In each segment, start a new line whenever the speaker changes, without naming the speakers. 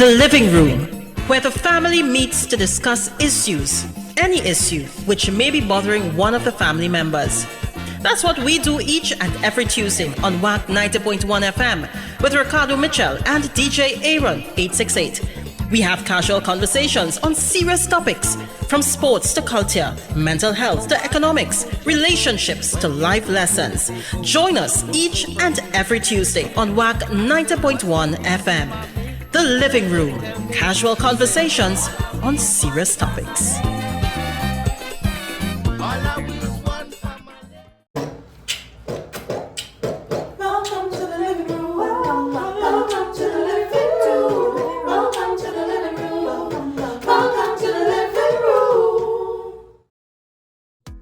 The living room, where the family meets to discuss issues, any issue which may be bothering one of the family members. That's what we do each and every Tuesday on WAC 90.1 FM with Riacrdo Mitchell and DJ Aaron868. We have casual conversations on serious topics, from sports to culture, mental health to economics, relationships to life lessons. Join us each and every Tuesday on WAC 90.1 FM. The living room, casual conversations on serious topics.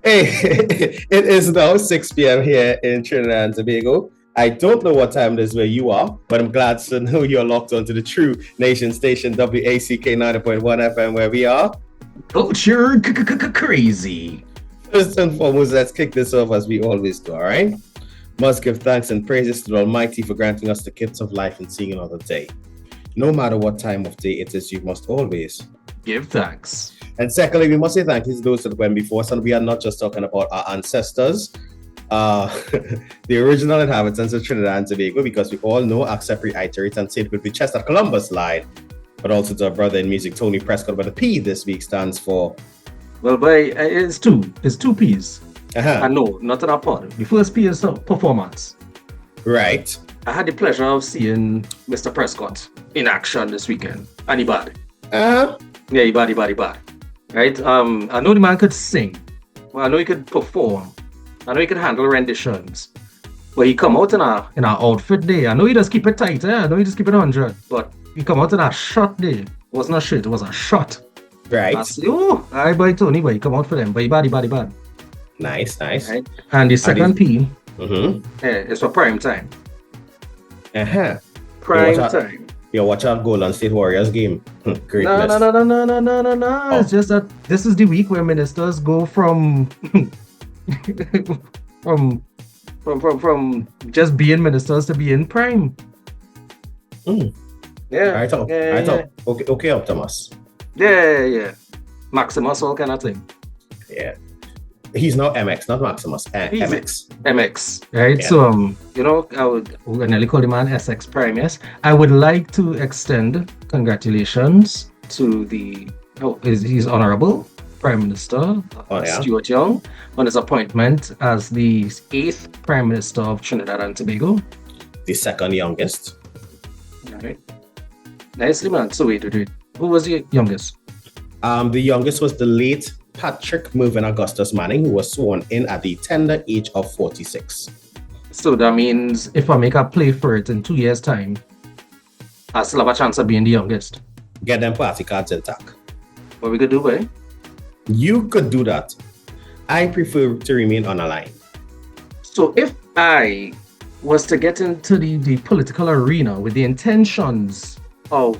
Hey, it is now 6 p.m. here in Trinidad and Tobago. I don't know what time it is where you are, but I'm glad to know you're locked onto the True Nation station, WACK 90.1 FM, where we are.
Culture crazy.
First and foremost, let's kick this off as we always do, all right? Must give thanks and praises to the Almighty for granting us the gifts of life and seeing another day. No matter what time of day it is, you must always
give thanks.
And secondly, we must say thank you to those that went before us, and we are not just talking about our ancestors, the original inhabitants of Trinidad and Tobago, because we all know our seperate, iterate, and say it with the chest at Columbus lied, but also to our brother in music, Tony Prescott, where the P this week stands for.
Well, boy, it's two P's.
Uh-huh.
And no, not an pod. The first P is performance.
Right.
I had the pleasure of seeing Mr. Prescott in action this weekend, and he bad.
Uh-huh.
Yeah, he bad. Right? I know the man could sing. Well, I know he could perform. I know he could handle renditions. But he come out in our outfit day. I know he just keep it tight. I know he just keep it 100. But he come out in a shot day. It wasn't a shirt, it was a shot.
Right.
I say, oh, I buy Tony, but he come out for them. But he bad.
Nice.
Right? And the second P is for prime time.
Uh-huh.
Prime time.
Yo, watch out Golden State Warriors game. Greatness.
No. It's just that this is the week where ministers go from from just being ministers to being prime. Yeah.
I thought. Okay, Optimus.
Yeah. Maximus, all kind of thing.
Yeah. He's now MX, not Maximus. MX.
Right?
Yeah.
So, I would nearly call the man SX Prime, yes. I would like to extend congratulations to his Honorable Prime Minister, Stuart Young, on his appointment as the 8th Prime Minister of Trinidad and Tobago.
The second youngest.
All right. Nicely, man. So wait. Who was the youngest?
The youngest was the late Patrick Mervyn Augustus Manning, who was sworn in at the tender age of 46.
So that means if I make a play for it in 2 years' time, I still have a chance of being the youngest.
Get them party cards intact.
What we could do, eh?
You could do that. I prefer to remain on a line.
So if I was to get into the political arena with the intentions of,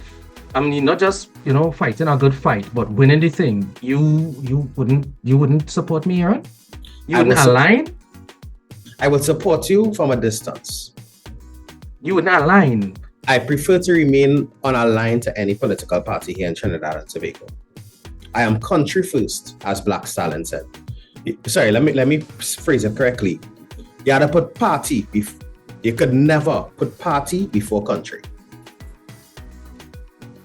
not just fighting a good fight, but winning the thing, you wouldn't support me, Aaron? You wouldn't align?
I would support you from a distance.
You wouldn't align?
I prefer to remain on a line to any political party here in Trinidad and Tobago. I am country first, as Black Stalin said. Sorry, let me phrase it correctly. You had to put party you could never put party before country.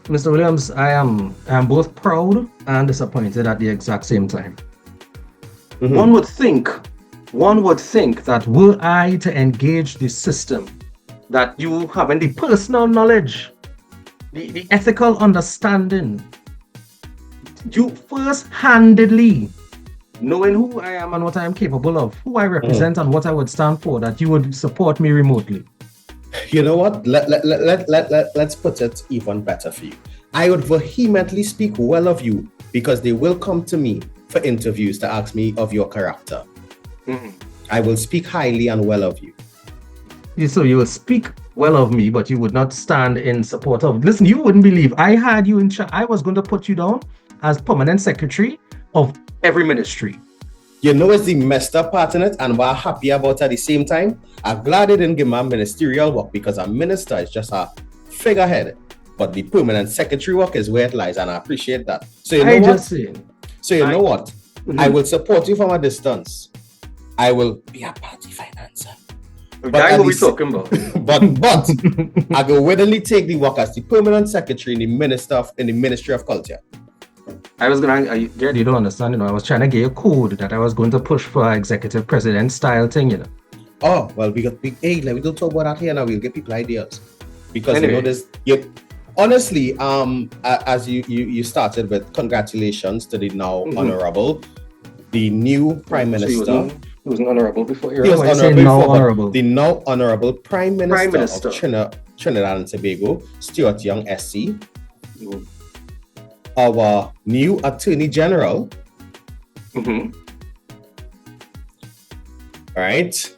Mr. Williams, I am both proud and disappointed at the exact same time. Mm-hmm. One would think that were I to engage the system, that you having the personal knowledge, the ethical understanding, you first-handedly knowing who I am and what I am capable of, who I represent and what I would stand for, that you would support me remotely.
You know what? Let's put it even better for you. I would vehemently speak well of you because they will come to me for interviews to ask me of your character. Mm-hmm. I will speak highly and well of you.
So you will speak well of me, but you would not stand in support of... Listen, you wouldn't believe. I had you in charge. I was going to put you down as permanent secretary of every ministry.
You know it's the messed up part in it, and we're happy about it at the same time. I'm glad they didn't give me ministerial work because a minister is just a figurehead. but the permanent secretary work is where it lies, and I appreciate that. So you know what?
Mm-hmm.
I will support you from a distance. I will be a party financer.
That's what we're talking about.
but I will willingly take the work as the permanent secretary in the Ministry of Culture.
I was you don't understand, I was trying to get a code that I was going to push for executive president style thing,
Oh, well, we don't talk about that here now. We'll get people ideas. Because
anyway.
Honestly, as you started with, congratulations to the now honorable, the new Prime Minister.
He was honorable before.
He was honorable. The now honorable Prime Minister of Trinidad and Tobago, Stuart Young SC. Our new Attorney General. Right?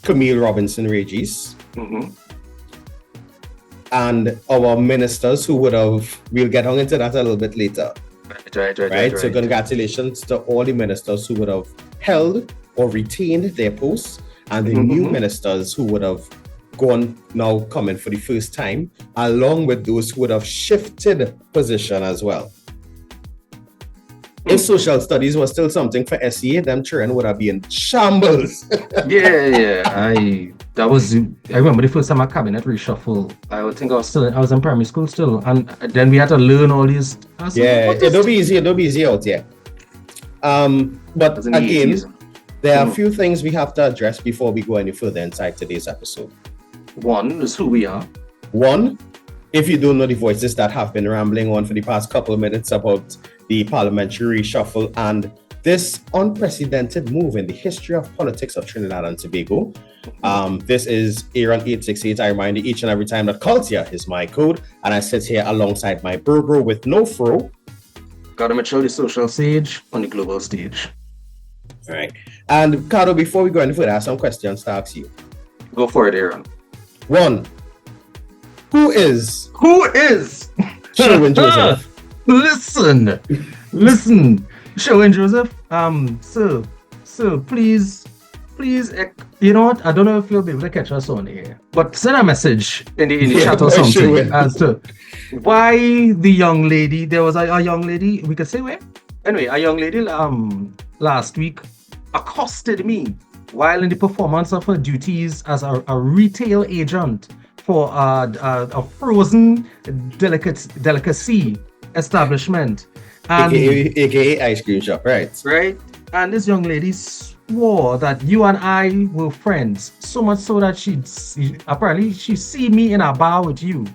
Camille Robinson Regis. And our ministers we'll get on into that a little bit later. Right. So congratulations to all the ministers who would have held or retained their posts, and the new ministers who would have coming for the first time, along with those who would have shifted position as well. If social studies was still something for SEA, them children would have been in shambles.
Yeah. I remember the first time I cabinet reshuffle. I would think I was in primary school still, and then we had to learn all these.
It'll be easy out here. But again, there are a few things we have to address before we go any further inside today's episode.
One is who we are.
One, if you don't know the voices that have been rambling on for the past couple of minutes about the parliamentary reshuffle and this unprecedented move in the history of politics of Trinidad and Tobago. This is Aaron868. I remind you each and every time that culture is my code, and I sit here alongside my bro with no fro.
Gotta mature the social sage on the global stage.
All right. And Cardo, before we go any further, I have some questions to ask you.
Go for it, Aaron.
One, who is
Sherwin
Joseph?
Listen, Sherwin Joseph. So please, you know what? I don't know if you'll be able to catch us on here, but send a message in the chat or something as to why the young lady. There was a young lady. We could say where. Anyway, a young lady last week accosted me while in the performance of her duties as a retail agent for a frozen delicacy establishment.
AKA ice cream shop, right?
Right. And this young lady swore that you and I were friends, so much so that she see me in a bar with you.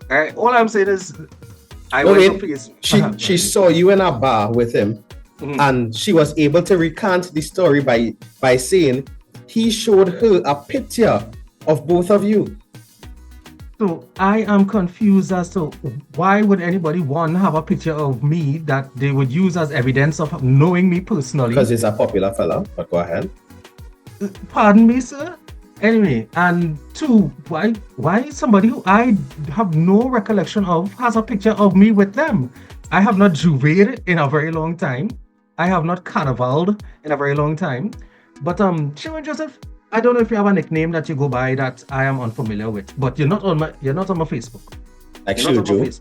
All right. All I'm saying is,
she saw you in a bar with him, and she was able to recant the story by saying he showed her a picture of both of you.
So I am confused as to why would anybody have a picture of me that they would use as evidence of knowing me personally?
Because he's a popular fella, but go ahead.
Pardon me, sir? Anyway, and two, why somebody who I have no recollection of has a picture of me with them? I have not juvaed in a very long time. I have not carnivaled in a very long time. But Sherwin Joseph, I don't know if you have a nickname that you go by that I am unfamiliar with, but you're not on my Facebook.
Actually,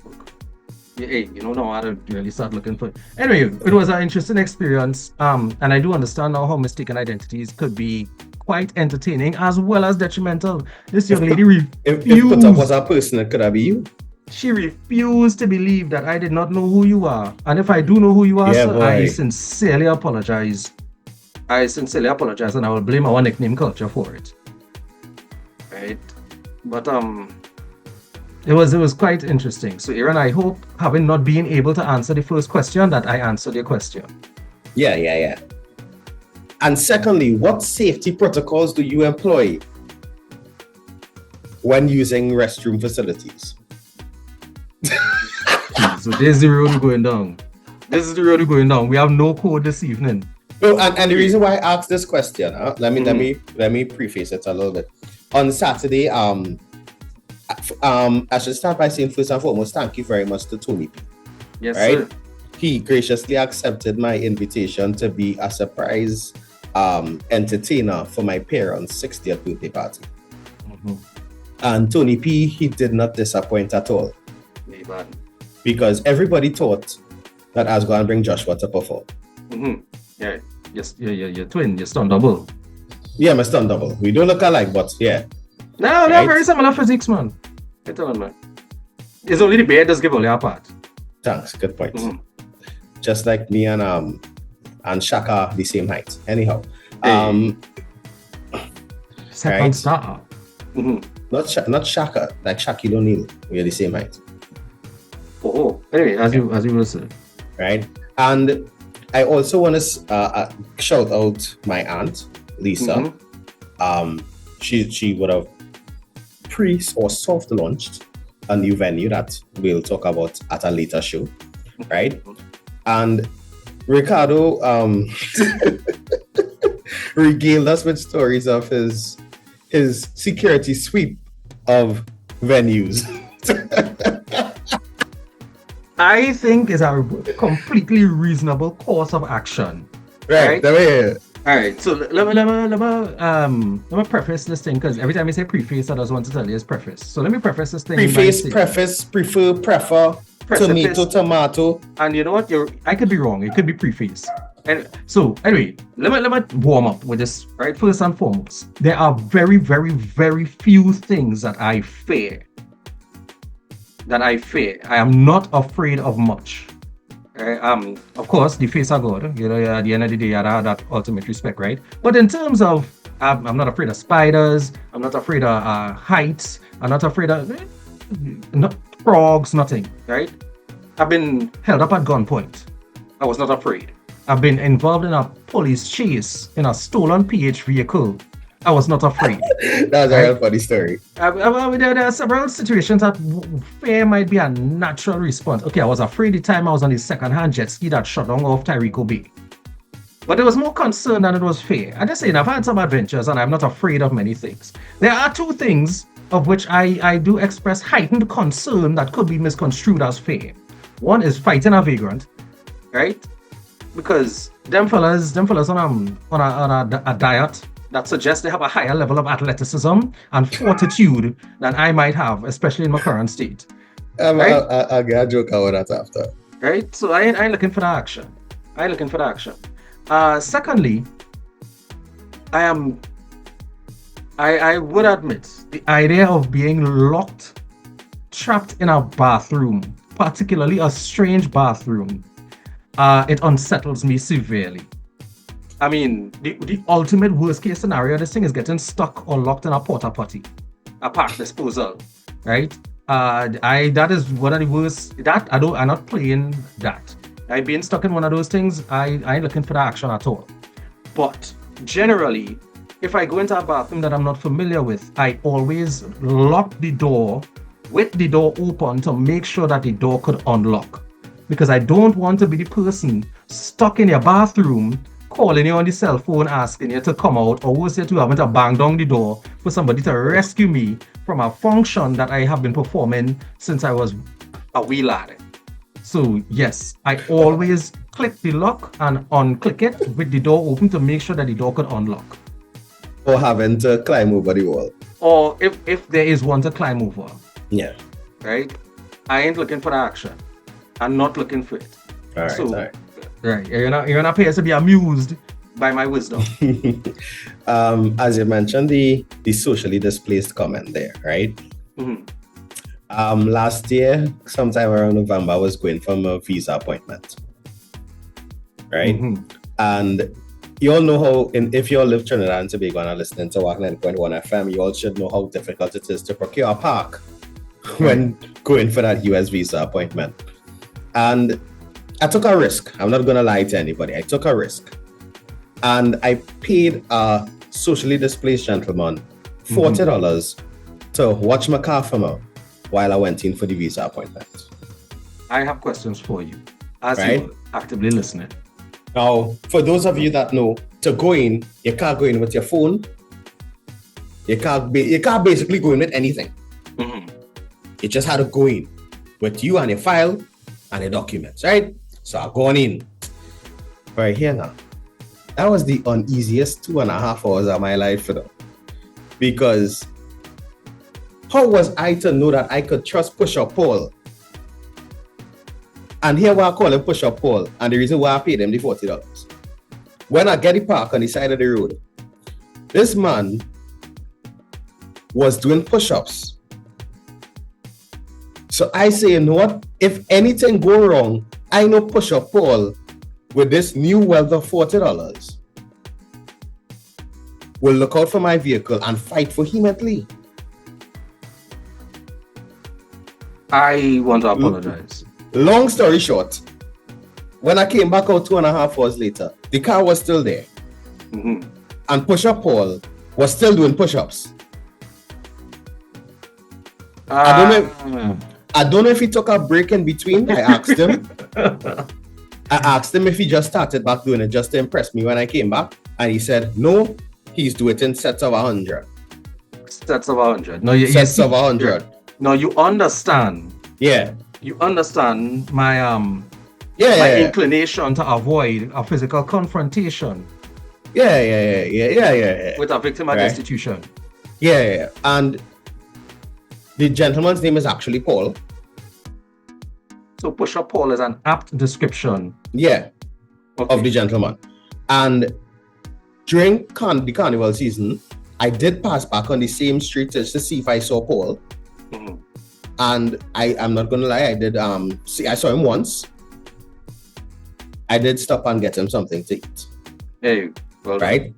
Hey, now I don't really start looking for it. Anyway, it was an interesting experience. And I do understand now how mistaken identities could be quite entertaining as well as detrimental. This young lady refused.
If put up was a person, it could have been you.
She refused to believe that I did not know who you are. And if I do know who you are, sir, I sincerely apologize. And I will blame our nickname culture for it. Right? But it was quite interesting. So Aaron, I hope, having not been able to answer the first question, that I answered your question.
Yeah. And secondly, what safety protocols do you employ when using restroom facilities?
So this is the road going down. We have no code this evening.
No, and the reason why I asked this question, let me preface it a little bit. On Saturday, I should start by saying first and foremost, thank you very much to Tony P.
Yes,
right?
sir.
He graciously accepted my invitation to be a surprise entertainer for my parents' 60th birthday party. And Tony P, he did not disappoint at all. Because everybody thought that I was going to bring Joshua to perform.
Yeah, yes, you're twin, you're stunt double.
Yeah, my stunt double. We don't look alike, but yeah.
No, they're very similar physics, man. Get on, man. It's only the beard that's give only apart.
Thanks, good point. Just like me and Shaka, the same height. Anyhow,
second
right?
star.
Not Shaka, like Shaquille O'Neal. We're the same height.
Oh, anyway, as you will say,
right? And I also want to shout out my aunt Lisa. She would have pre or soft launched a new venue that we'll talk about at a later show, right? And Ricardo regaled us with stories of his security sweep of venues.
I think is a completely reasonable course of action.
Right.
All right. So let me preface this thing, because every time I say preface, I just want to tell you it's preface. So let me preface this thing.
Preface, prefer, tomato.
And you know what? I could be wrong. It could be preface. And so anyway, let me warm up with this. Right. First and foremost, there are very, very, very few things that I fear. I am not afraid of much. Of course, the face of God, at the end of the day, I have that ultimate respect, right? But in terms of, I'm not afraid of spiders, I'm not afraid of heights, I'm not afraid of frogs, nothing, right? I've been held up at gunpoint. I was not afraid. I've been involved in a police chase in a stolen PH vehicle. I was not afraid.
That's a real funny story.
There are several situations that fear might be a natural response. Okay, I was afraid the time I was on the second-hand jet ski that shut down off Tyrico Bay. But there was more concern than it was fear. I just saying, I've had some adventures and I'm not afraid of many things. There are two things of which I do express heightened concern that could be misconstrued as fear. One is fighting a vagrant, right? Because them fellas on a diet that suggests they have a higher level of athleticism and fortitude than I might have, especially in my current state.
Right? I'll get a joke about that after.
Right? So I ain't looking for the action. Secondly, I would admit the idea of being trapped in a bathroom, particularly a strange bathroom, it unsettles me severely. I mean, the ultimate worst case scenario of this thing is getting stuck or locked in a porta potty, a park disposal, right? That is one of the worst. I'm not playing that. Being stuck in one of those things, I ain't looking for the action at all. But generally, if I go into a bathroom that I'm not familiar with, I always lock the door with the door open to make sure that the door could unlock. Because I don't want to be the person stuck in your bathroom calling you on the cell phone asking you to come out, or worse yet, to having to bang down the door for somebody to rescue me from a function that I have been performing since I was a wee lad. So yes, I always click the lock and unclick it with the door open to make sure that the door could unlock.
Or having to climb over the wall.
Or if there is one to climb over.
Yeah.
Right? I ain't looking for the action. I'm not looking for it.
All right.
Right, you're not appear to be amused by my wisdom.
As you mentioned, the socially displaced comment there, right? Last year, sometime around November, I was going for a visa appointment, right? And you all know how, if you all live Trinidad and Tobago and are listening to WAC 90.1 FM, you all should know how difficult it is to procure a park when going for that US visa appointment. And I took a risk. I'm not going to lie to anybody. I took a risk. And I paid a socially displaced gentleman $40 to watch my car for me while I went in for the visa appointment.
I have questions for you as you're actively listening.
Now, for those of you that know, to go in, you can't go in with your phone. You can't basically go in with anything. You just had to go in with you and your file and your documents, right? So I've gone in. Right here now. That was the uneasiest 2.5 hours of my life, because How was I to know that I could trust push-up Paul? And here why I call him push-up Paul, and the reason why I paid him the $40. When I get the park on the side of the road, this man was doing push-ups. So I say, you know what? If anything go wrong, I know push-up Paul with this new wealth of $40 will look out for my vehicle and fight vehemently.
I want to apologize.
Long story short, when I came back out 2.5 hours later, the car was still there.
Mm-hmm.
And push-up Paul was still doing push-ups. I don't know if he took a break in between. I asked him. If he just started back doing it just to impress me when I came back. And he said, no, he's doing it in sets of 100.
Sets of 100. No,
sets of 100.
No, you understand.
Yeah.
You understand my inclination to avoid a physical confrontation.
Yeah.
With a victim at institution.
Yeah. And the gentleman's name is actually Paul.
So push-up Paul is an apt description.
Yeah. Okay. Of the gentleman. And during the carnival season, I did pass back on the same street just to see if I saw Paul. Mm-hmm. And I'm not gonna lie, I did I saw him once. I did stop and get him something to eat.
Hey, well,
right?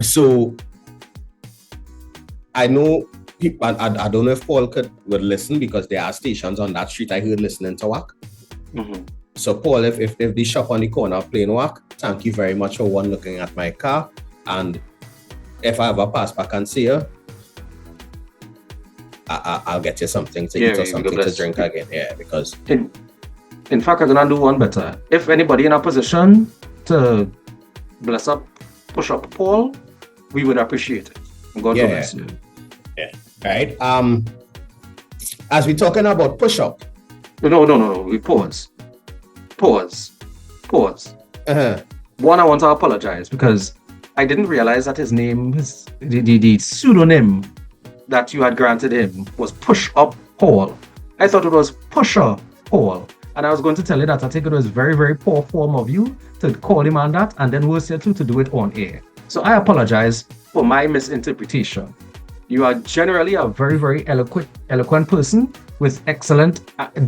So I know people, I don't know if Paul would listen because there are stations on that street I heard listening to WAC. Mm-hmm. So Paul, if the shop on the corner playing WAC, thank you very much for looking at my car. And if I ever pass back and see you, I'll get you something to eat or something to drink again. Yeah, because
in fact, I'm gonna do one better. If anybody in a position to bless up, push up Paul, we would appreciate it. God bless you.
Yeah. Right. As we're talking about push up.
No. We pause.
Uh-huh.
One, I want to apologize because I didn't realize that his name, the pseudonym that you had granted him was Push Up Paul. I thought it was Pusher Paul. And I was going to tell you that I think it was very, very poor form of you to call him on that and then worse yet to do it on air. So I apologize for my misinterpretation. You are generally a very, very eloquent person with excellent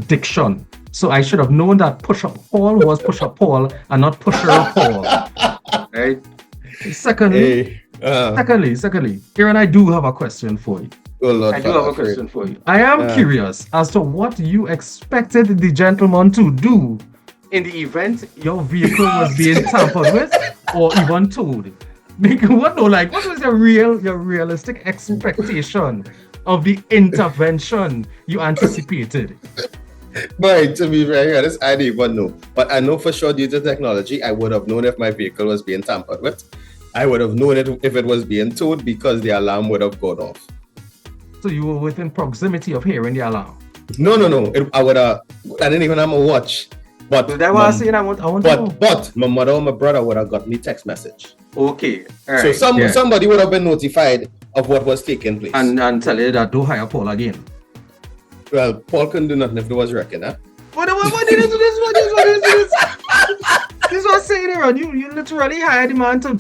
diction. So I should have known that Push Up Paul was Push Up Paul and not Pusher Paul. Right? Secondly, Aaron, I do have a question for you.
Oh Lord,
I do have a question for you. I am curious as to what you expected the gentleman to do in the event your vehicle was being tampered with or even towed. What was your realistic expectation of the intervention you anticipated?
But to be very honest, I didn't even know. But I know for sure due to technology, I would have known if my vehicle was being tampered with. I would have known it if it was being towed because the alarm would have gone off.
So you were within proximity of hearing the alarm?
No. I didn't even have a watch. But
that's what I was saying. I want to know.
But my mother or my brother would have got me text message.
Okay. All right.
So somebody would have been notified of what was taking place.
And tell you that don't hire Paul again.
Well, Paul couldn't do nothing if there was wrecking, huh?
What did you do this? This was saying around you literally hired the man to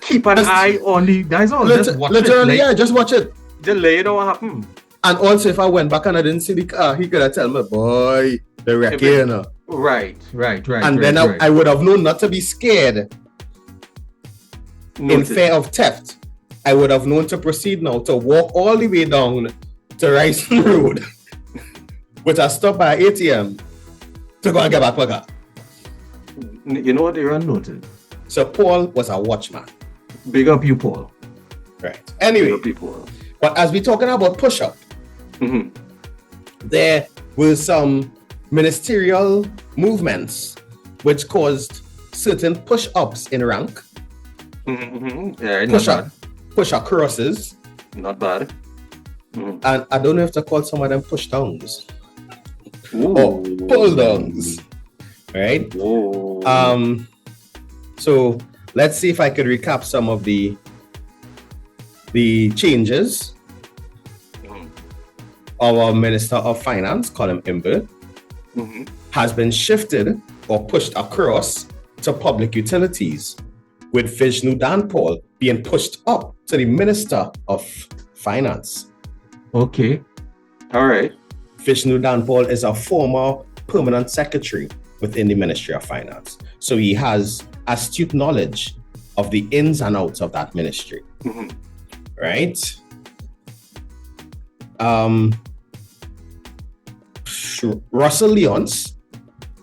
keep an eye on the guys. Just watch
literally, just watch it.
Just let you know what happened.
And also, if I went back and I didn't see the car, he could have told me, boy, the wrecking, you know.
Right.
And then I would have known not to be scared in fear of theft. I would have known to proceed now to walk all the way down to Ryson Road, which I stopped by ATM to go and get back my car.
You know what they run noted?
So Paul was a watchman.
Big up you, Paul.
Right. Anyway,
big up you, Paul.
But as we're talking about push-up, there were some ministerial movements which caused certain push-ups in rank.
Yeah,
push-up crosses.
Not bad.
And I don't know if to call some of them push-downs. Or pull-downs. Right?
Whoa.
So let's see if I could recap some of the changes our Minister of Finance, Colin Imber, has been shifted or pushed across to public utilities, with Vishnu Danpal being pushed up to the Minister of Finance.
Okay. All right.
Vishnu Danpal is a former permanent secretary within the Ministry of Finance. So he has astute knowledge of the ins and outs of that ministry. Right? Russell Lyons,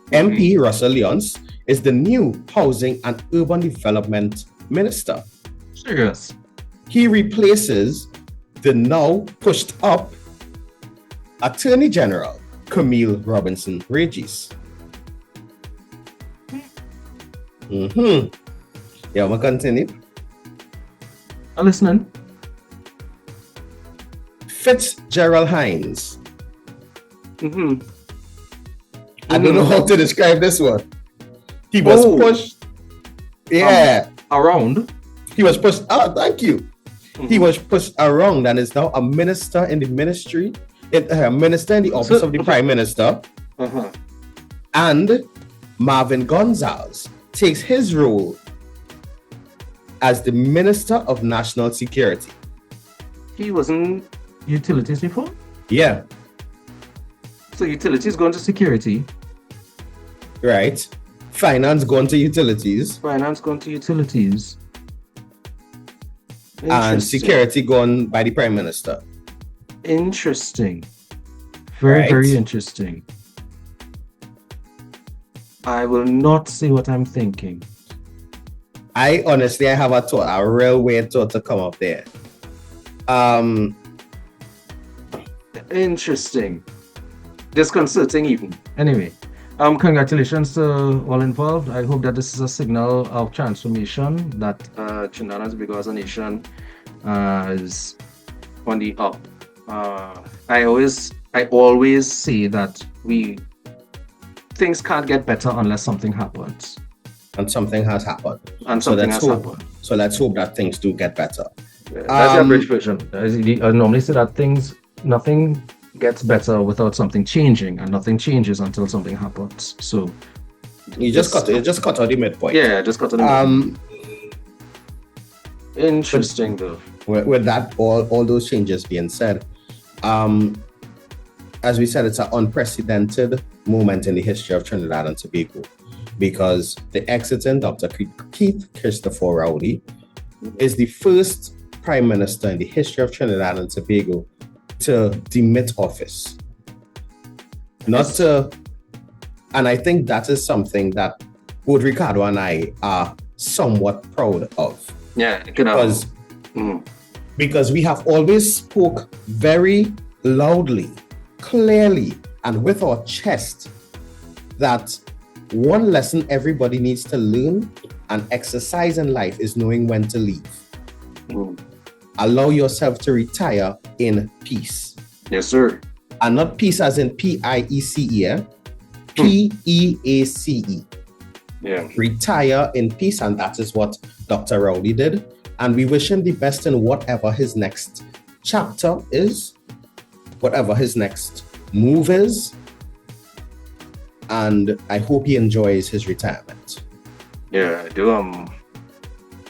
MP Russell Lyons, is the new Housing and Urban Development Minister.
Serious.
He replaces the now pushed up Attorney General Camille Robinson Regis. Yeah, we'll continue.
I'm listening.
Fitzgerald Hines. I don't know how to describe this one. He was pushed. Yeah.
Around.
He was pushed. Thank you. He was pushed around and is now a minister in the ministry, a minister in the office of the Prime Minister. And Marvin Gonzalez takes his role as the Minister of National Security.
He wasn't utilities before?
Yeah.
So utilities going to security.
Right. Finance going to utilities.
Finance going to utilities.
And security gone by the Prime Minister.
Interesting. Very interesting. I will not say what I'm thinking.
I honestly have a thought, a real weird thought to come up there.
Interesting. Disconcerting even. Anyway, congratulations to all involved. I hope that this is a signal of transformation, that Trinidad and Tobago as a nation is on the up. I always say that things can't get better unless something happens.
And something has happened.
So
let's hope that things do get better.
Yeah, that's the average version. I normally say that nothing gets better without something changing, and nothing changes until something happens. So
you just cut out the midpoint.
Yeah, just cut out the midpoint. Interesting though.
With that, all those changes being said, as we said, it's an unprecedented moment in the history of Trinidad and Tobago, because the exiting Dr. Keith Christopher Rowley is the first Prime Minister in the history of Trinidad and Tobago to demit office. And I think that is something that both Ricardo and I are somewhat proud of.
Yeah,
because we have always spoke very loudly, clearly, and with our chest that one lesson everybody needs to learn and exercise in life is knowing when to leave. Allow yourself to retire in peace.
Yes, sir.
And not peace as in P-I-E-C-E, P-E-A-C-E.
Yeah.
Retire in peace, and that is what Dr. Rowley did. And we wish him the best in whatever his next chapter is, whatever his next move is. And I hope he enjoys his retirement.
Yeah,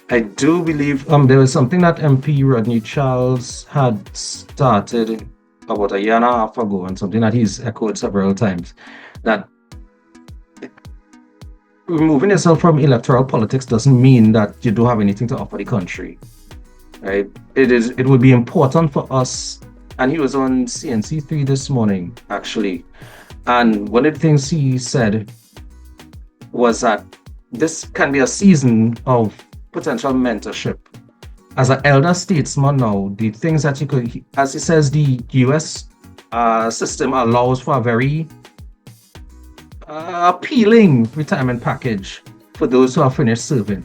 I do believe there was something that MP Rodney Charles had started about a year and a half ago, and something that he's echoed several times, that removing yourself from electoral politics doesn't mean that you don't have anything to offer the country. Right? It would be important for us, and he was on CNC3 this morning, actually, and one of the things he said was that this can be a season of potential mentorship. As an elder statesman now, the things that you could, as he says, the US system allows for a very appealing retirement package for those who have finished serving.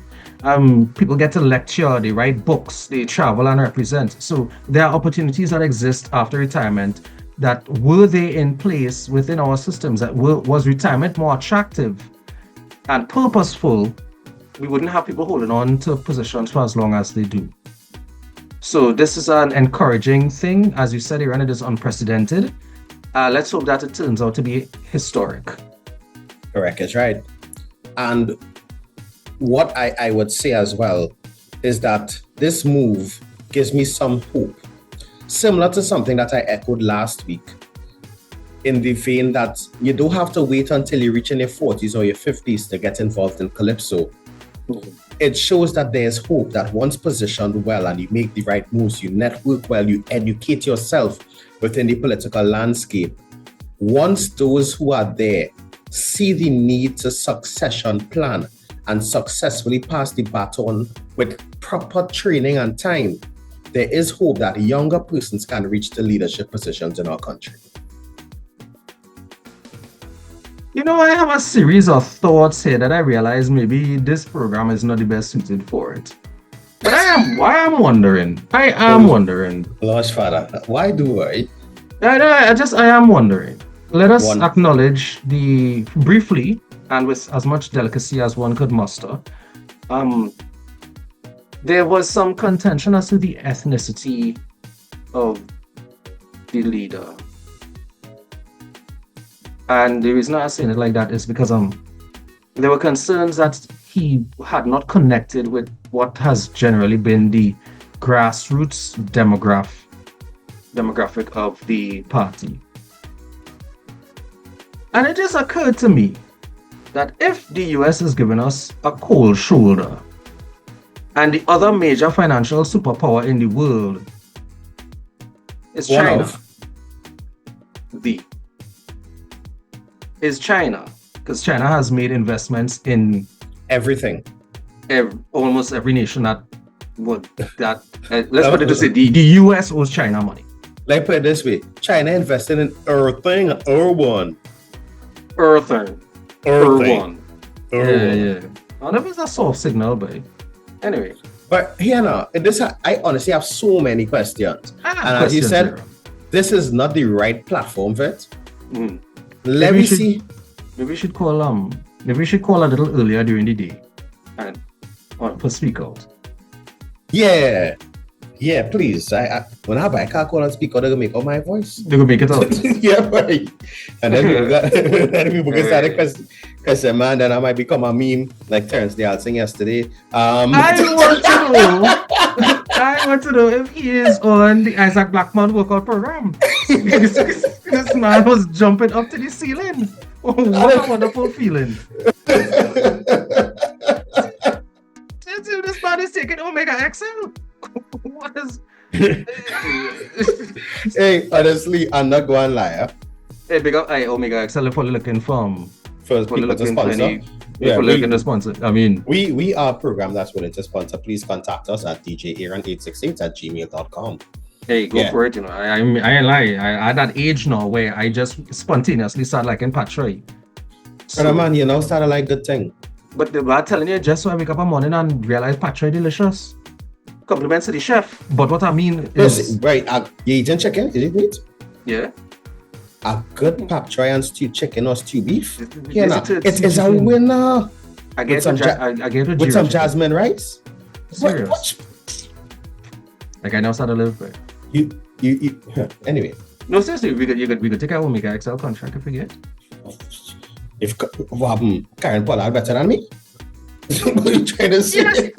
People get to lecture, they write books, they travel and represent. So there are opportunities that exist after retirement that were they in place within our systems, that was retirement more attractive and purposeful, we wouldn't have people holding on to positions for as long as they do. So this is an encouraging thing. As you said, Aaron, it is unprecedented. Let's hope that it turns out to be historic.
Correct, is right. And what I would say as well is that this move gives me some hope, similar to something that I echoed last week, in the vein that you don't have to wait until you reach in your 40s or your 50s to get involved in Calypso. It shows that there's hope that once positioned well and you make the right moves, you network well, you educate yourself within the political landscape. Once those who are there see the need to succession plan and successfully pass the baton with proper training and time, there is hope that younger persons can reach the leadership positions in our country.
You know, I have a series of thoughts here that I realize maybe this program is not the best suited for it. But I am wondering.
Lord Father, why do I?
I am wondering. Let us acknowledge briefly and with as much delicacy as one could muster. There was some contention as to the ethnicity of the leader. And the reason I'm saying it like that is because there were concerns that he had not connected with what has generally been the grassroots demographic of the party. And it just occurred to me that if the US is giving us a cold shoulder and the other major financial superpower in the world is China, because China has made investments in
everything.
Almost every nation that would let's put it this way, the US owes China money.
Let's put it this way, China invested in Earthing.
Yeah. Well, that was a soft signal, but anyway.
But here now, I honestly have so many questions. And as you said, this is not the right platform for it. Let me see.
Maybe we should call a little earlier during the day and for speak out.
Yeah, please. When I can't call and speak out, they're gonna make out my voice.
They're gonna make it out.
Yeah, right. And then people can start a question, man. Then I might become a meme like Terrence Dale sing yesterday.
I want to know if he is on the Isaac Blackman workout program. This man was jumping up to the ceiling. Oh, what a wonderful feeling. This man is taking Omega XL. What is...
Hey, honestly, I'm not going to lie.
Hey, big up Omega XL for looking for
people to sponsor.
Looking to sponsor. I mean,
we are a program that's willing to sponsor. Please contact us at djaron868@gmail.com.
Hey, go for it. You know, I ain't lie. I at that age now where I just spontaneously start liking Patroy.
So, and man, you now started like good thing.
But I'm telling you, just so I wake up in the morning and realize Patroy delicious. Compliments to the chef. But what I mean is,
right? You eating chicken? Is it meat?
Yeah.
A good pap try and stewed chicken or stewed beef.
It
is a winner.
I get
with some jasmine rice.
Serious. What? Like I know how to live, but
you anyway.
No, seriously, we could take our Omega XL contract if we get.
If Karen Pollard better than me. What are you trying to say?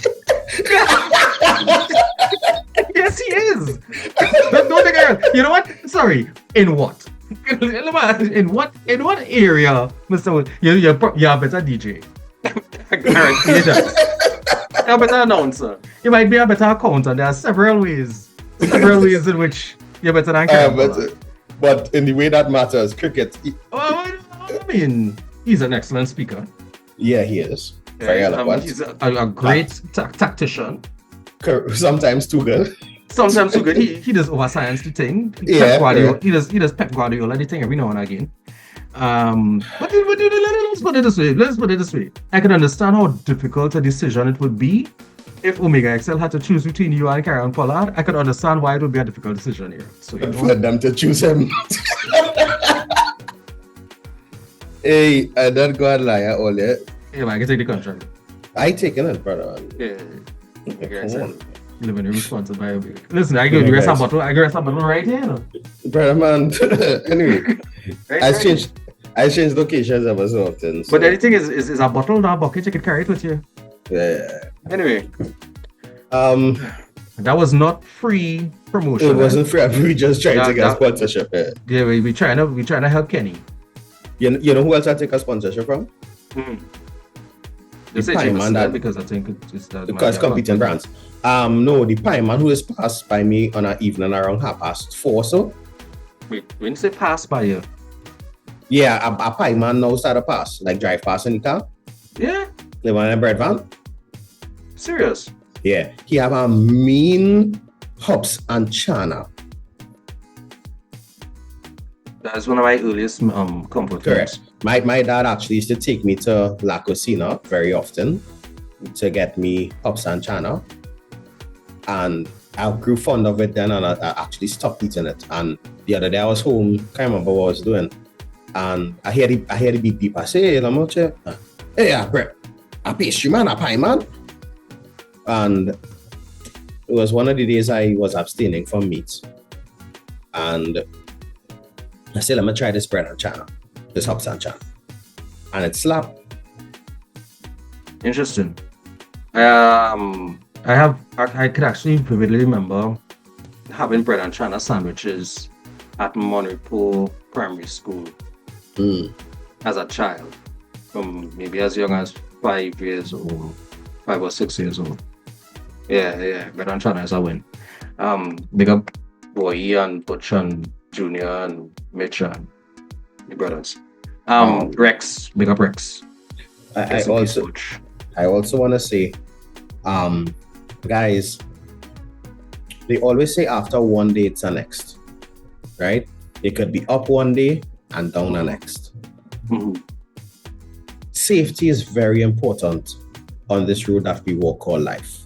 Yes, he is. Don't think you know what? Sorry. In what? In what area, Mr. Wood? You're a better DJ. I guarantee you that. You're a better announcer. You might be a better accountant. There are several ways in which you're better than Karen.
But in the way that matters, cricket.
I mean, he's an excellent speaker.
Yeah, he is. Very eloquent.
He's a great tactician.
Sometimes too good.
Sometimes too good. He does over science the thing. He does Pep Guardiola the thing every now and again. But let's put it this way. I can understand how difficult a decision it would be if Omega XL had to choose between you and Karen Pollard. I can understand why it would be a difficult decision here. So
for them to choose him. Hey, I don't go and lie all yet.
Yeah, man, I can take the contract.
I taking it, brother.
Yeah.
Come on.
living irresponsible. Listen, I give you rest a bottle. I give rest a bottle right here. No?
Brother man. Anyway,
Right,
I
right.
changed locations ever so often. So,
But the thing is a bottle, not a bucket. You can carry it with you.
yeah.
Anyway,
Um,
that was not free promotion.
it wasn't free. We just trying to get
That-
sponsorship.
Yeah, we trying to help Kenny.
You know who else I take a sponsorship from?
They say
Pie
Jameson
Man that-
because I think it's that.
Because competing brands. No, the pie man who is passed by me on an evening around 4:30. So
Wait, when you say pass by you?
yeah, a pie man now start a pass, like drive past in the car.
Yeah,
They want a bread van.
serious.
Yeah, he have a mean hops and chana.
That's one of my earliest comfort
Correct.
foods.
My dad actually used to take me to La Cocina very often to get me hops and chana. And I grew fond of it then, and I actually stopped eating it. And the other day I was home, can't remember what I was doing, and I hear the beep beep. I say, "Hey, Lamoche, hey, Brett, a pastry man, a pie man." And it was one of the days I was abstaining from meat, and I said, "Let me try this bread and chana, this hops and chana," and it slapped.
Interesting. I could actually vividly remember having bread and chana sandwiches at Monrepo Primary School as a child, from maybe as young as 5 years old, 5 or 6 years old. Yeah, bread and chana is a win. Big up Boy and Butch and Junior and Mitch and the brothers. Rex, big up Rex.
I also want to say, guys, they always say after one day it's the next, right? It could be up one day and down the next. Safety is very important on this road that we walk called life.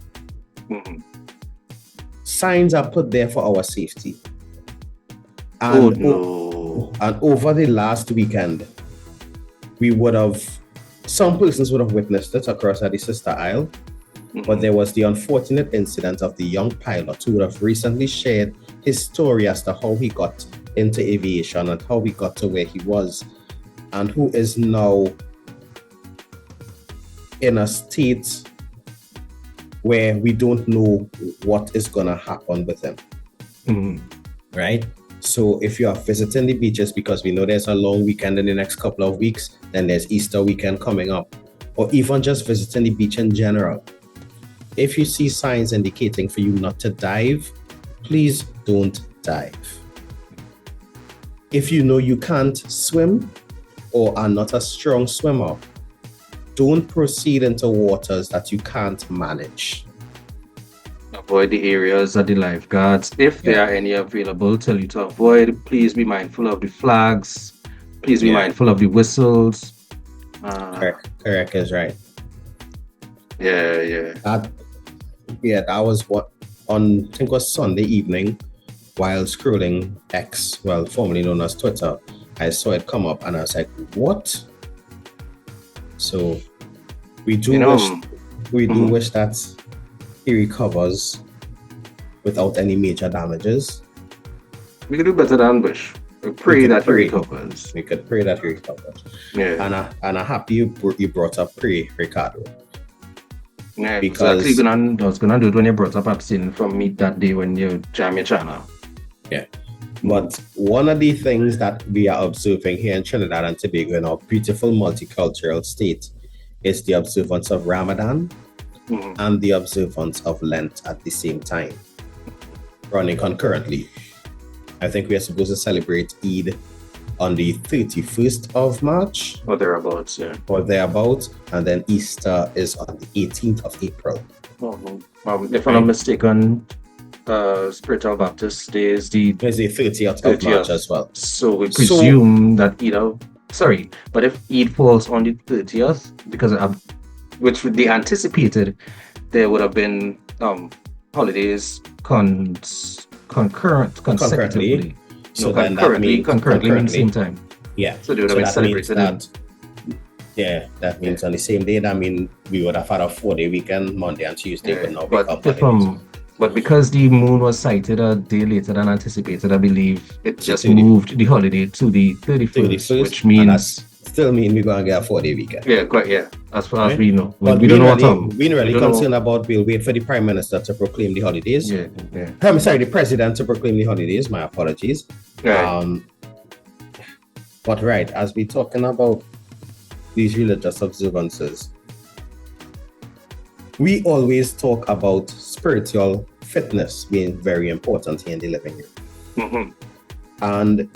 Signs are put there for our safety. And, and over the last weekend, some persons would have witnessed it across at the sister aisle. But there was the unfortunate incident of the young pilot who would have recently shared his story as to how he got into aviation and how he got to where he was, and who is now in a state where we don't know what is going to happen with him. Right? So if you are visiting the beaches, because we know there's a long weekend in the next couple of weeks, then there's Easter weekend coming up, or even just visiting the beach in general, if you see signs indicating for you not to dive, please don't dive. If you know you can't swim or are not a strong swimmer, don't proceed into waters that you can't manage.
Avoid the areas that the lifeguards, if there are any available, tell you to avoid. Please be mindful of the flags. Please be mindful of the whistles.
Correct is right.
Yeah.
That was what on I think it was Sunday evening, while scrolling X, well, formerly known as Twitter, I saw it come up and I was like, what? So we do wish that he recovers without any major damages.
We could do better than wish. We pray that he recovers.
We could pray that he recovers.
Yeah.
And I'm happy you brought up Riacrdo.
Yeah,
because
exactly. I was gonna do it when you brought up abstaining from meat that day when you jam your channel.
Yeah. But one of the things that we are observing here in Trinidad and Tobago, in our beautiful multicultural state, is the observance of Ramadan and the observance of Lent at the same time, running concurrently. I think we are supposed to celebrate Eid on the 31st of March.
Or thereabouts, yeah.
Or thereabouts, and then Easter is on the 18th of April.
If I'm not mistaken, Spiritual Baptist Day is the
30th of March as well.
So we presume that but if Eid falls on the 30th, because which would be anticipated, there would have been holidays consecutively.
So
then concurrently means same time.
Yeah.
So they would have been celebrated.
That means on the same day. That means we would have had a 4-day weekend, Monday and Tuesday, but now
but But because the moon was sighted a day later than anticipated, I believe it just moved the holiday to the 31st, which means
still mean we're gonna get a 4-day weekend.
Yeah, quite. Yeah, as far as we know.
But we don't know we're really concerned about. We'll wait for the Prime Minister to proclaim the holidays. I'm sorry, the President to proclaim the holidays. My apologies.
Right.
But right, as we're talking about these religious observances, we always talk about spiritual fitness being very important here in the living room.
Mm-hmm.
And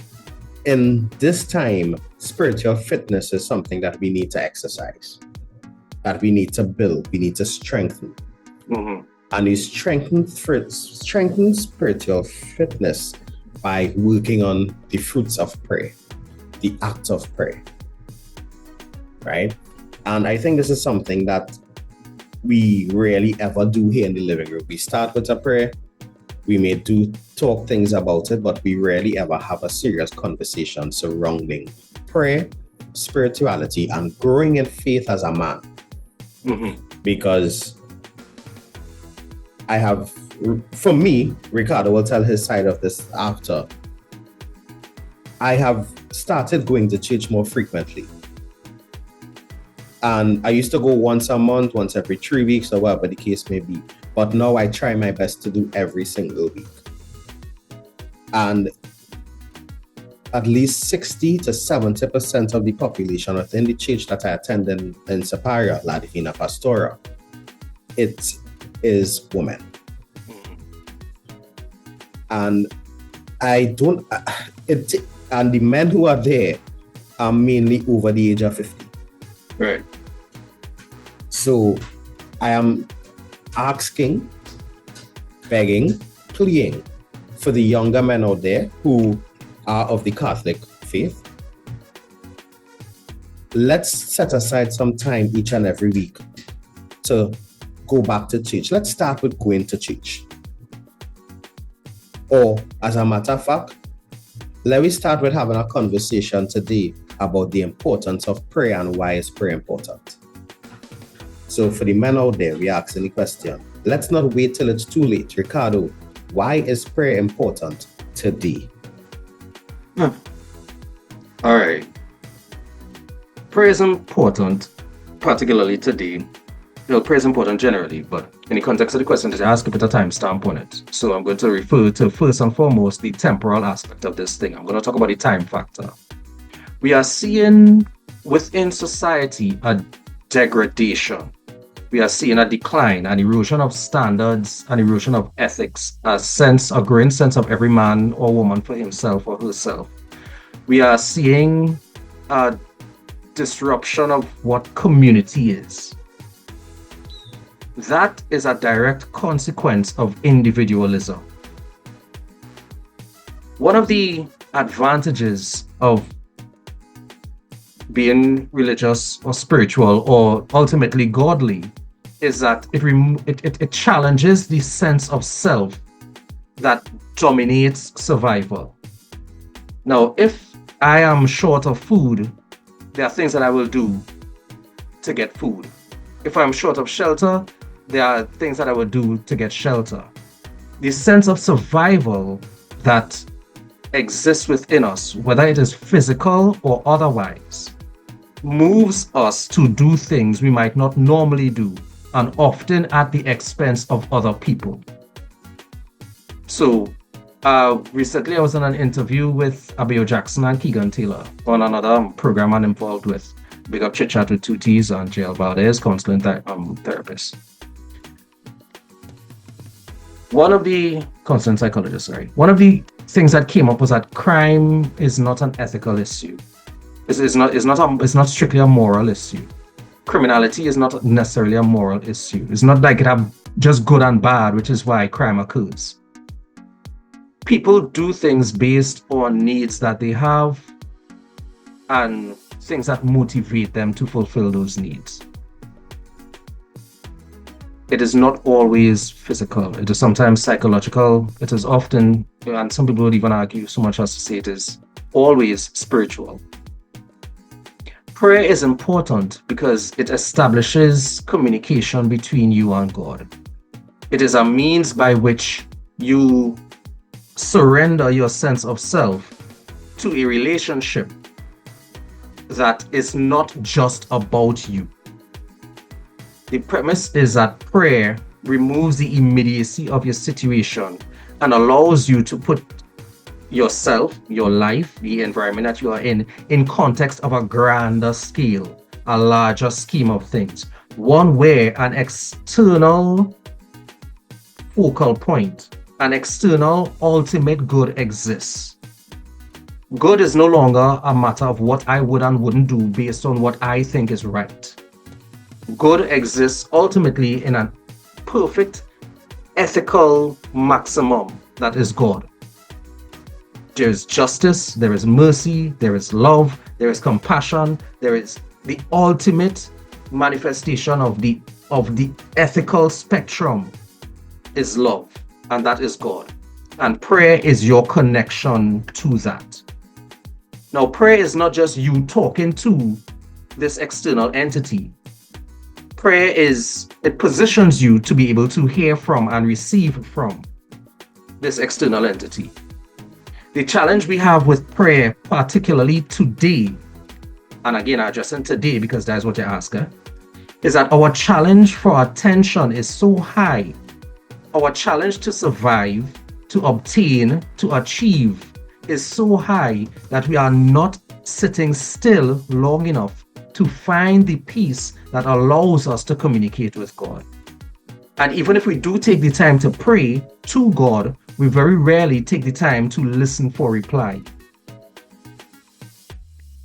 in this time, spiritual fitness is something that we need to exercise, that we need to build, we need to strengthen.
Mm-hmm.
And we strengthen spiritual fitness by working on the fruits of prayer, the act of prayer, right? And I think this is something that we rarely ever do here in the living room. We start with a prayer, we may talk things about it, but we rarely ever have a serious conversation surrounding prayer, spirituality, and growing in faith as a man.
Mm-hmm.
Because for me, Ricardo will tell his side of this after, I have started going to church more frequently. And I used to go once a month, once every 3 weeks, or whatever the case may be. But now I try my best to do every single week. And at least 60 to 70% of the population within the church that I attend in Superior, La Divina Pastora, it is women. And and the men who are there are mainly over the age of 50.
Right.
So I am asking, begging, pleading for the younger men out there who are of the Catholic faith. Let's set aside some time each and every week to go back to church. Let's start with going to church. Or, as a matter of fact, let me start with having a conversation today about the importance of prayer and why is prayer important. So for the men out there, we are asking the question. Let's not wait till it's too late. Ricardo, why is prayer important today?
All right. Prayer is important, particularly today. Well, prayer is important generally, but in the context of the question, I ask a bit of timestamp on it. So I'm going to refer to first and foremost the temporal aspect of this thing. I'm going to talk about the time factor. We are seeing within society a degradation. We are seeing a decline, an erosion of standards, an erosion of ethics, a growing sense of every man or woman for himself or herself. We are seeing a disruption of what community is. That is a direct consequence of individualism. One of the advantages of being religious or spiritual or ultimately godly is that it challenges the sense of self that dominates survival. Now, if I am short of food, there are things that I will do to get food. If I'm short of shelter, there are things that I will do to get shelter. The sense of survival that exists within us, whether it is physical or otherwise, moves us to do things we might not normally do, and often at the expense of other people. So, recently I was in an interview with Abiyo Jackson and Keegan Taylor on another program I'm involved with. Big up Chit Chat with 2 T's and JL Valdez, counseling therapist. One of the things that came up was that crime is not an ethical issue. It's not strictly a moral issue. Criminality is not necessarily a moral issue. It's not like it have just good and bad, which is why crime occurs. People do things based on needs that they have and things that motivate them to fulfill those needs. It is not always physical. It is sometimes psychological. It is often, and some people would even argue so much as to say it is always spiritual. Prayer is important because it establishes communication between you and God. It is a means by which you surrender your sense of self to a relationship that is not just about you. The premise is that prayer removes the immediacy of your situation and allows you to put yourself, your life, the environment that you are in context of a grander scale, a larger scheme of things, one where an external focal point, an external ultimate good exists. Good is no longer a matter of what I would and wouldn't do based on what I think is right. Good exists ultimately in a perfect ethical maximum that is God. There is justice, there is mercy, there is love, there is compassion, there is the ultimate manifestation of the ethical spectrum is love, and that is God. And prayer is your connection to that. Now, prayer is not just you talking to this external entity. Prayer it positions you to be able to hear from and receive from this external entity. The challenge we have with prayer, particularly today, and again, I address it today because that's what you're asking, is that our challenge for attention is so high. Our challenge to survive, to obtain, to achieve is so high that we are not sitting still long enough to find the peace that allows us to communicate with God. And even if we do take the time to pray to God, we very rarely take the time to listen for reply.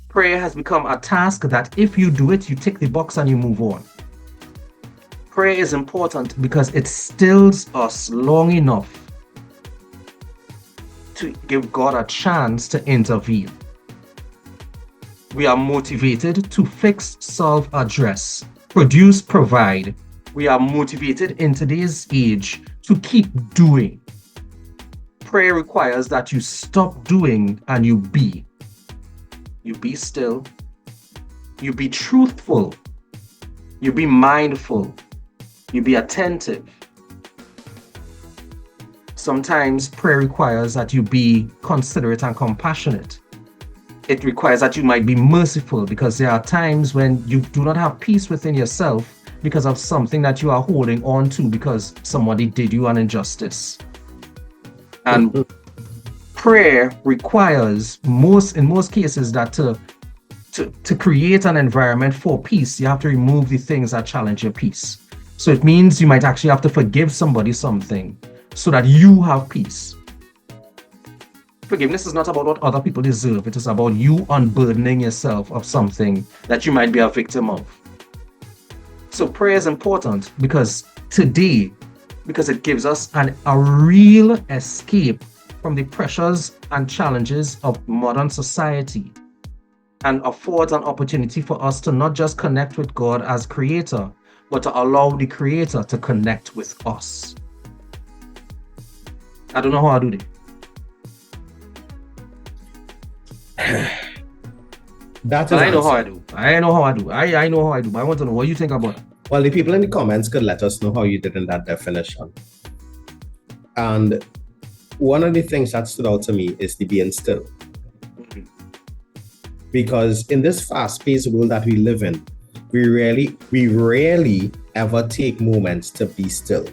Prayer has become a task that if you do it, you tick the box and you move on. Prayer is important because it stills us long enough to give God a chance to intervene. We are motivated to fix, solve, address, produce, provide. We are motivated in today's age to keep doing. Prayer requires that you stop doing and you be. You be still. You be truthful. You be mindful. You be attentive. Sometimes prayer requires that you be considerate and compassionate. It requires that you might be merciful because there are times when you do not have peace within yourself because of something that you are holding on to because somebody did you an injustice. And prayer requires in most cases that to create an environment for peace, you have to remove the things that challenge your peace. So it means you might actually have to forgive somebody something so that you have peace. Forgiveness is not about what other people deserve. It is about you unburdening yourself of something that you might be a victim of. So prayer is important because it gives us a real escape from the pressures and challenges of modern society and affords an opportunity for us to not just connect with God as creator, but to allow the creator to connect with us. I don't know how I do that. I know how I do. I know how I do. I know how I do. But I want to know what you think about it.
Well, the people in the comments could let us know how you did in that definition. And one of the things that stood out to me is the being still. Mm-hmm. Because in this fast-paced world that we live in, we rarely ever take moments to be still.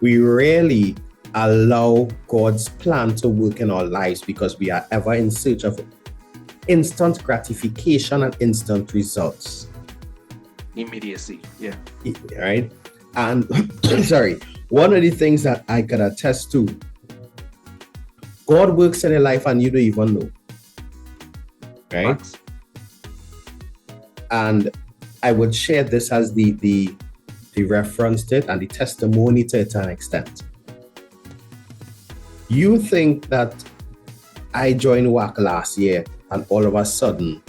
We rarely allow God's plan to work in our lives because we are ever in search of instant gratification and instant results.
Immediacy, yeah.
Right? And sorry, one of the things that I can attest to, God works in your life and you don't even know. Right?
Max.
And I would share this as the reference to it and the testimony to it to an extent. You think that I joined WAC last year and all of a sudden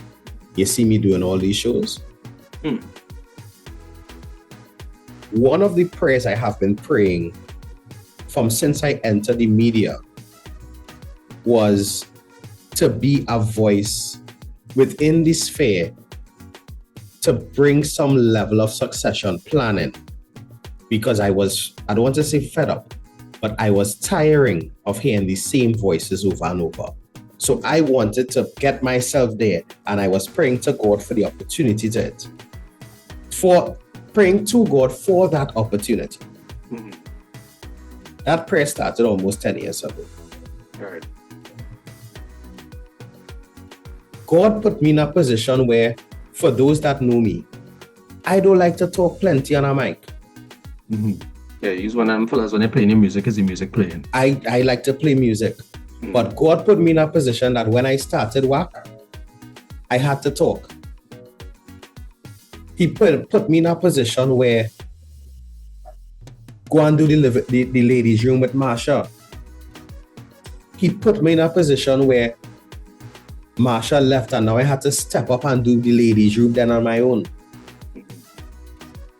you see me doing all these shows? One of the prayers I have been praying from since I entered the media was to be a voice within the sphere to bring some level of succession planning because I don't want to say fed up, but I was tiring of hearing the same voices over and over. So I wanted to get myself there, and I was praying to God for the opportunity to it. Praying to God for that opportunity. Mm-hmm. That prayer started almost 10 years ago.
All right.
God put me in a position where, for those that know me, I don't like to talk plenty on a mic.
Mm-hmm. Yeah, use one of them fellas when they're playing your music, is the music playing?
I like to play music. Mm-hmm. But God put me in a position that when I started work, I had to talk. He put me in a position where go and do the ladies' room with Marsha. He put me in a position where Marsha left, and now I had to step up and do the ladies' room then on my own.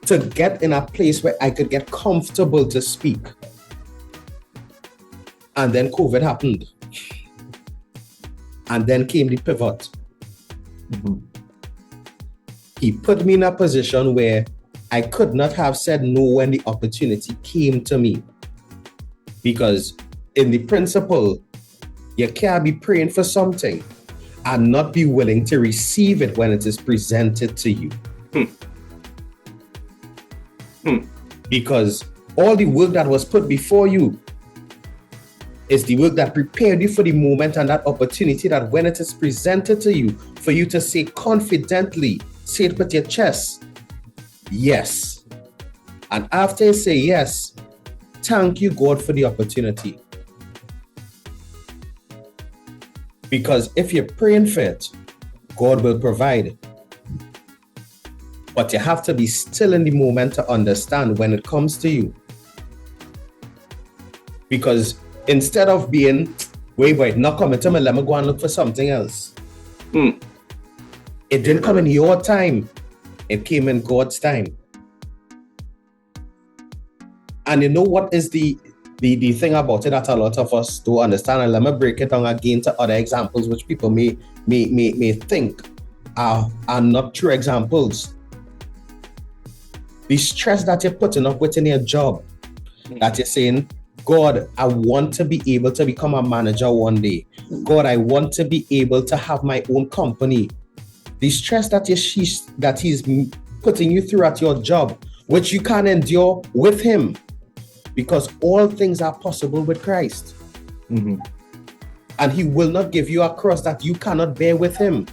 To get in a place where I could get comfortable to speak. And then COVID happened. And then came the pivot. Mm-hmm. He put me in a position where I could not have said no when the opportunity came to me. Because in the principle, you can't be praying for something and not be willing to receive it when it is presented to you. Because all the work that was put before you is the work that prepared you for the moment and that opportunity that when it is presented to you, for you to say confidently, say it with your chest, yes. And after you say yes, thank you, God, for the opportunity. Because if you're praying for it, God will provide. But you have to be still in the moment to understand when it comes to you. Because instead of being, wait, not coming to me, let me go and look for something else. It didn't come in your time. It came in God's time. And you know what is the thing about it that a lot of us don't understand? And let me break it down again to other examples which people may think are not true examples. The stress that you're putting up with in your job, that you're saying, God, I want to be able to become a manager one day. God, I want to be able to have my own company. The stress that he's putting you through at your job, which you can endure with him, because all things are possible with Christ. Mm-hmm. And he will not give you a cross that you cannot bear with him.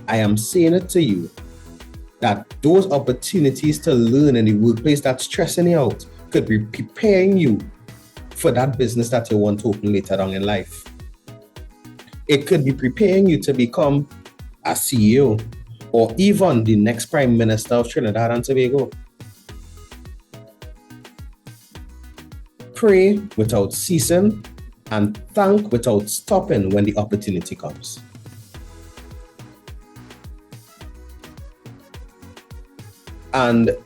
I am saying it to you, that those opportunities to learn in the workplace that's stressing you out could be preparing you for that business that you want to open later on in life. It could be preparing you to become a CEO or even the next Prime Minister of Trinidad and Tobago. Pray without ceasing and thank without stopping when the opportunity comes. And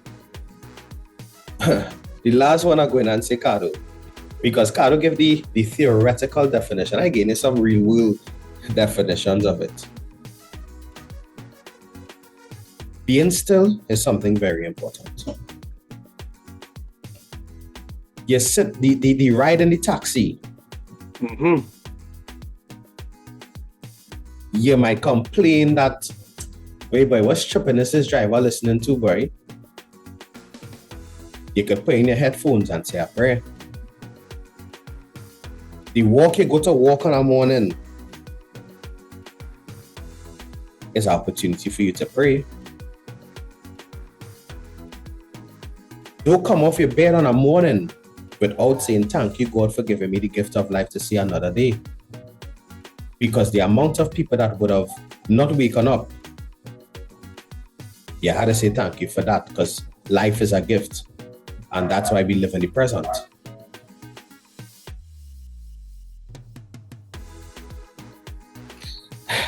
the last one I'm going to say Cado, because Cado gave the theoretical definition. I gave you some real world definitions of it. Being still is something very important. You sit the ride in the taxi. Mm-hmm. You might complain that, wait, boy, what's tripping is this driver listening to, boy? You could put in your headphones and say a prayer. The walk you go to walk in the morning is an opportunity for you to pray. Don't come off your bed on a morning without saying, thank you, God, for giving me the gift of life to see another day. Because the amount of people that would have not waken up, you had to say thank you for that, because life is a gift. And that's why we live in the present.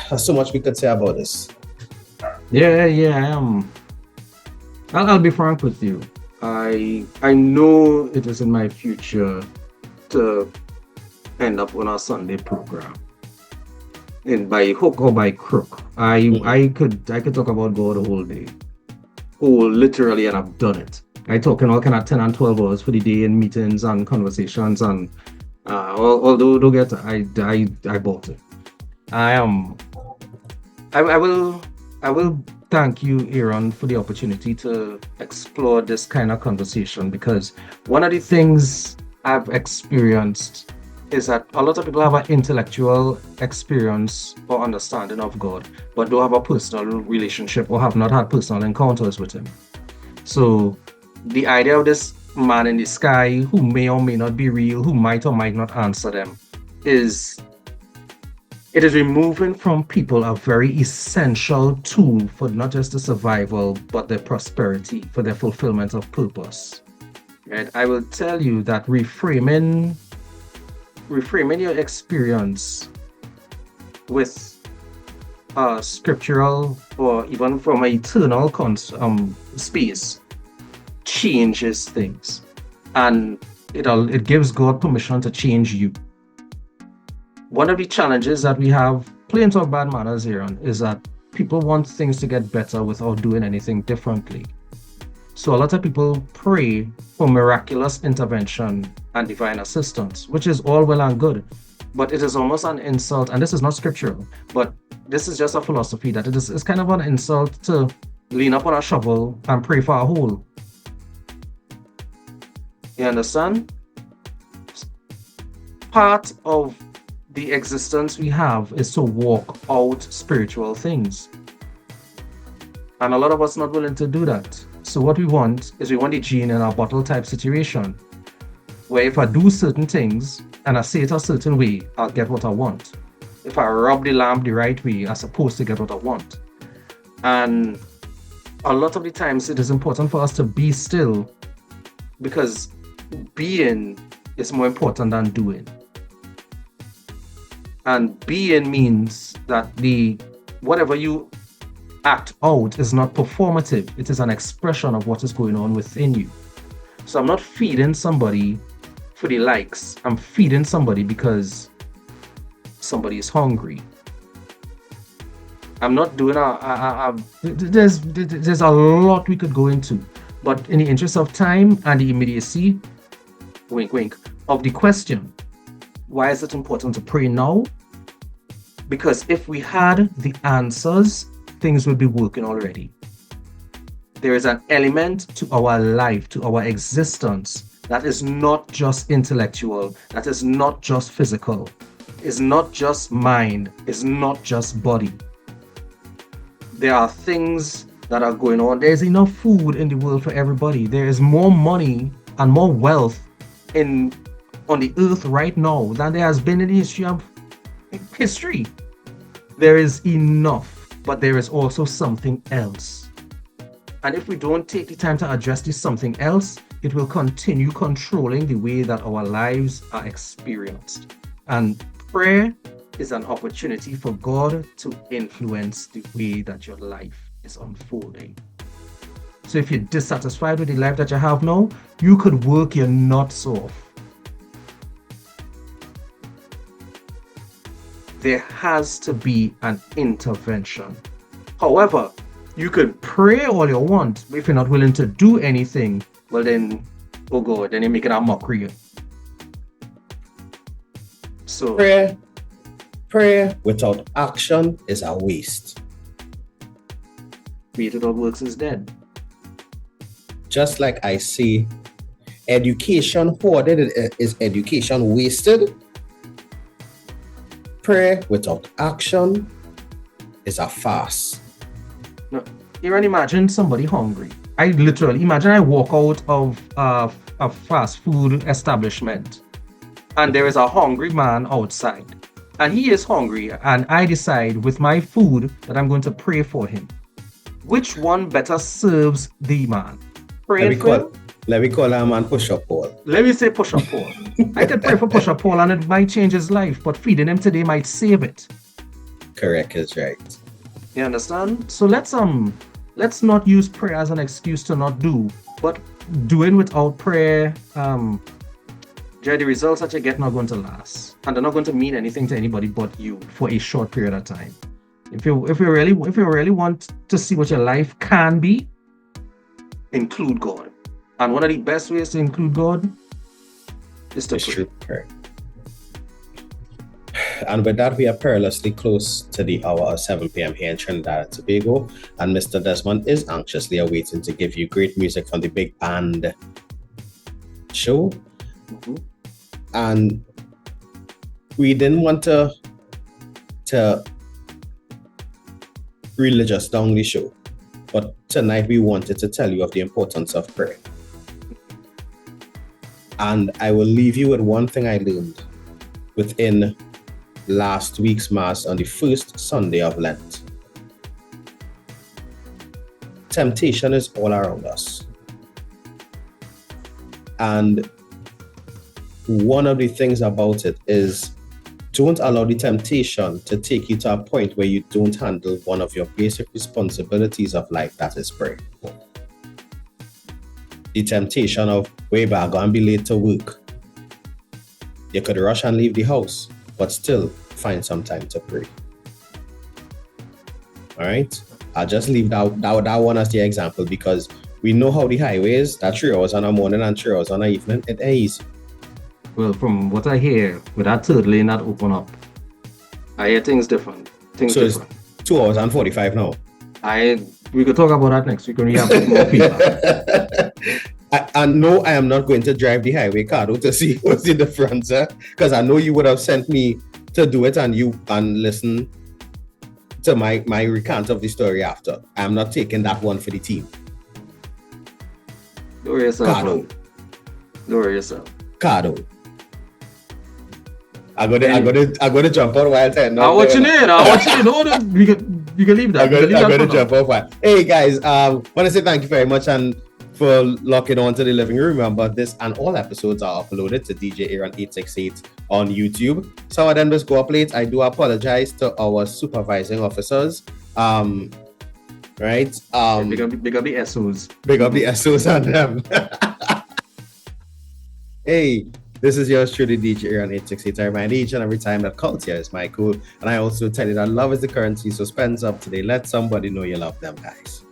There's so much we could say about this.
Yeah. I'll be frank with you. I know it is in my future to end up on a Sunday program, and by hook or by crook, I could talk about God the whole day. whole literally, and I've done it. I talking all kind of 10 and 12 hours for the day in meetings and conversations, and although don't get I bought it. I will thank you, Aaron, for the opportunity to explore this kind of conversation, because one of the things I've experienced is that a lot of people have an intellectual experience or understanding of God, but don't have a personal relationship or have not had personal encounters with him. So the idea of this man in the sky who may or may not be real, who might or might not answer them, is removing from people a very essential tool for not just the survival, but their prosperity, for their fulfillment of purpose. Right? I will tell you that reframing your experience with scriptural or even from an eternal space changes things, and it gives God permission to change you. One of the challenges that we have playing talk bad manners, Aaron, is that people want things to get better without doing anything differently. So a lot of people pray for miraculous intervention and divine assistance, which is all well and good, but it is almost an insult, and this is not scriptural, but this is just a philosophy, that it's kind of an insult to lean up on a shovel and pray for a hole. You understand? Part of the existence we have is to walk out spiritual things. And a lot of us not willing to do that. So what we want is we want the genie in a bottle type situation, where if I do certain things and I say it a certain way, I'll get what I want. If I rub the lamp the right way, I'm supposed to get what I want. And a lot of the times it is important for us to be still, because being is more important than doing. And being means that whatever you act out is not performative. It is an expression of what is going on within you. So I'm not feeding somebody for the likes. I'm feeding somebody because somebody is hungry. I'm not doing there's a lot we could go into, but in the interest of time and the immediacy, wink wink, of the question, why is it important to pray now? Because if we had the answers, things would be working already. There is an element to our life, to our existence, that is not just intellectual, that is not just physical, is not just mind, is not just body. There are things that are going on. There's enough food in the world for everybody. There is more money and more wealth on the earth right now than there has been in the history. There is enough, but there is also something else. And if we don't take the time to address this something else, it will continue controlling the way that our lives are experienced. And prayer is an opportunity for God to influence the way that your life is unfolding. So if you're dissatisfied with the life that you have now, you could work your nuts off. There has to be an intervention. However, you could pray all you want, but if you're not willing to do anything, well then, oh God, then you're making a mockery. So
prayer without action is a waste.
Faith without works is dead.
Just like I say, education hoarded is education wasted. Prayer without action is a farce.
No, Aaron, imagine somebody hungry. Imagine I walk out of a fast food establishment and there is a hungry man outside. And he is hungry, and I decide with my food that I'm going to pray for him. Which one better serves the man?
Let me call a man Push-Up Paul.
Let me say Push-Up Paul. I could pray for Push-Up Paul and it might change his life, but feeding him today might save it.
Correct is right.
You understand? So let's not use prayer as an excuse to not do, but doing without prayer, the results that you get are not going to last, and they're not going to mean anything to anybody but you for a short period of time. If you really want to see what your life can be, include God. And one of the best ways to include God is to pray.
True. And with that, we are perilously close to the hour of 7 p.m. here in Trinidad and Tobago. And Mr. Desmond is anxiously awaiting to give you great music from the Big Band show.
Mm-hmm.
And we didn't want to really just down the show. But tonight we wanted to tell you of the importance of prayer. And I will leave you with one thing I learned within last week's Mass on the first Sunday of Lent. Temptation is all around us. And one of the things about it is don't allow the temptation to take you to a point where you don't handle one of your basic responsibilities of life, that is prayer. The temptation of, way back, go and be late to work. You could rush and leave the house, but still find some time to pray. All right? I'll just leave that one as the example because we know how the highways, that 3 hours on a morning and 3 hours on an evening, it is easy.
Well, from what I hear, with that third lane that open up, I hear things different.
So it's 2 hours and 45 now.
We could talk about that next week when we have more people.
And no, I am not going to drive the highway car to see what's in the front, because I know you would have sent me to do it and listen to my recount of the story after. I am not taking that one for the team.
Don't worry yourself.
Cardo.
Don't worry yourself.
Cardo. I got to jump out while saying
I want you in. No, we can leave that.
I got to jump out while. Hey guys, want to say thank you very much and for locking on to the living room. Remember, this and all episodes are uploaded to DJ Aaron868 on YouTube. Some of them just go up late. I do apologize to our supervising officers. Right?
Big up the SOs.
Big up the SOs on them. Hey, this is yours truly, DJ Aaron868. I remind each and every time that culture is my cool. And I also tell you that love is the currency. So spends up today. Let somebody know you love them, guys.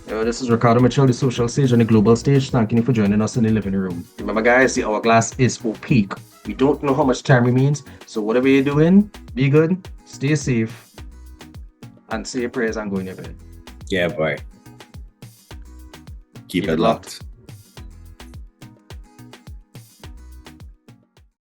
This is Ricardo Mitchell, the social stage and the global stage. Thank you for joining us in the living room. Remember, guys, the hourglass is opaque. We don't know how much time remains. So whatever you're doing, be good, stay safe, and say your prayers and go in your bed.
Yeah, boy. Keep it locked.